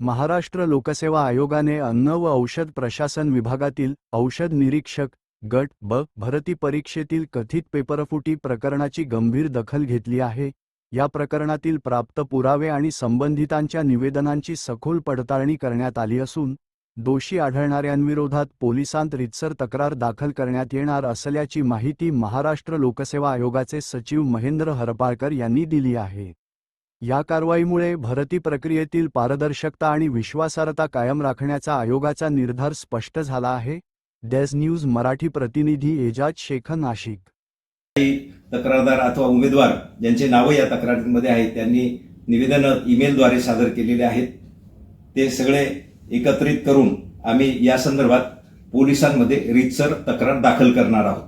महाराष्ट्र लोकसेवा आयोगाने अन्न व औषध प्रशासन विभागातील औषध निरीक्षक गट ब भरती परीक्षेतील कथित पेपरफुटी प्रकरणाची गंभीर दखल घेतली आहे। या प्रकरणातील प्राप्त पुरावे आणि संबंधितांच्या निवेदनांची सखोल पडताळणी करण्यात आली असून दोषी आढळणाऱ्यांविरोधात पोलिसांत रीतसर तक्रार दाखल करण्यात येणार असल्याची माहिती महाराष्ट्र लोकसेवा आयोगाचे सचिव महेंद्र हरपाळकर यांनी दिली आहे। या कारवाईमुळे भरती प्रक्रियेतील पारदर्शकता आणि विश्वासार्हता कायम राखण्याचा आयोगाचा निर्धार स्पष्ट झाला आहे। डेस न्यूज मराठी प्रतिनिधी एजाज शेख, नाशिक। तक्रारदार अथवा उमेदवार ज्यांचे नाव या तक्रारीमध्ये आहेत त्यांनी निवेदन ईमेलद्वारे सादर केलेले आहेत। ते सगळे एकत्रित करून आम्ही या संदर्भात पोलिसांमध्ये रीतसर तक्रार दाखल करणार आहोत।